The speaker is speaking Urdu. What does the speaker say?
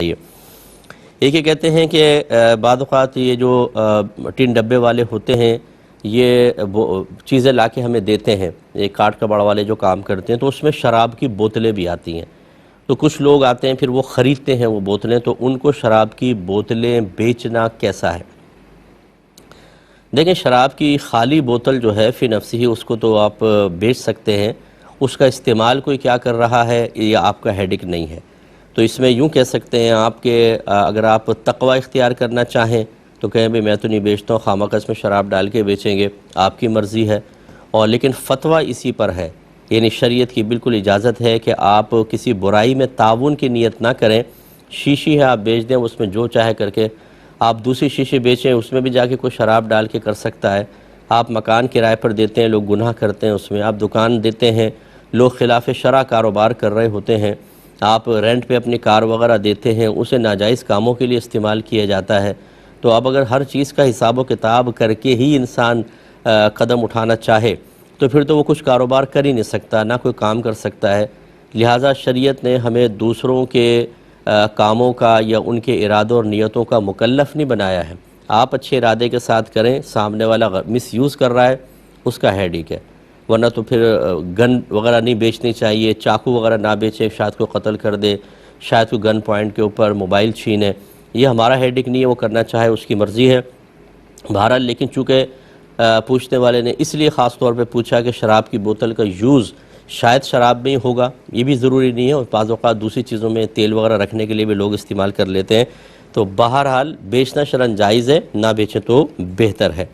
ایک یہ کہتے ہیں کہ بعض اوقات یہ جو ٹن ڈبے والے ہوتے ہیں یہ چیزیں لا کے ہمیں دیتے ہیں، ایک کاٹ کباڑ والے جو کام کرتے ہیں، تو اس میں شراب کی بوتلیں بھی آتی ہیں۔ تو کچھ لوگ آتے ہیں پھر وہ خریدتے ہیں وہ بوتلیں، تو ان کو شراب کی بوتلیں بیچنا کیسا ہے؟ دیکھیں، شراب کی خالی بوتل جو ہے فی نفسی ہی اس کو تو آپ بیچ سکتے ہیں، اس کا استعمال کوئی کیا کر رہا ہے یہ آپ کا ہیڈک نہیں ہے۔ تو اس میں یوں کہہ سکتے ہیں آپ کہ اگر آپ تقوی اختیار کرنا چاہیں تو کہیں بھی میں تو نہیں بیچتا ہوں، خامہ اس میں شراب ڈال کے بیچیں گے، آپ کی مرضی ہے۔ اور لیکن فتویٰ اسی پر ہے، یعنی شریعت کی بالکل اجازت ہے کہ آپ کسی برائی میں تعاون کی نیت نہ کریں۔ شیشی ہے آپ بیچ دیں، اس میں جو چاہے کر کے آپ دوسری شیشی بیچیں، اس میں بھی جا کے کوئی شراب ڈال کے کر سکتا ہے۔ آپ مکان کرائے پر دیتے ہیں، لوگ گناہ کرتے ہیں اس میں۔ آپ دکان دیتے ہیں، لوگ خلاف شرع کاروبار کر رہے ہوتے ہیں۔ آپ رینٹ پہ اپنی کار وغیرہ دیتے ہیں، اسے ناجائز کاموں کے لیے استعمال کیا جاتا ہے۔ تو اب اگر ہر چیز کا حساب و کتاب کر کے ہی انسان قدم اٹھانا چاہے تو پھر تو وہ کچھ کاروبار کر ہی نہیں سکتا، نہ کوئی کام کر سکتا ہے۔ لہٰذا شریعت نے ہمیں دوسروں کے کاموں کا یا ان کے ارادوں اور نیتوں کا مکلف نہیں بنایا ہے۔ آپ اچھے ارادے کے ساتھ کریں، سامنے والا مس یوز کر رہا ہے اس کا ہیڈک ہے، ورنہ تو پھر گن وغیرہ نہیں بیچنی چاہیے، چاقو وغیرہ نہ بیچیں، شاید کو قتل کر دے، شاید کو گن پوائنٹ کے اوپر موبائل چھینے۔ یہ ہمارا ہیڈک نہیں ہے، وہ کرنا چاہے اس کی مرضی ہے۔ بہرحال لیکن چونکہ پوچھنے والے نے اس لیے خاص طور پہ پوچھا کہ شراب کی بوتل کا یوز شاید شراب میں ہی ہوگا، یہ بھی ضروری نہیں ہے، اور بعض اوقات دوسری چیزوں میں تیل وغیرہ رکھنے کے لیے بھی لوگ استعمال کر لیتے ہیں۔ تو بہرحال بیچنا شرعاً جائز ہے، نہ بیچیں تو بہتر ہے۔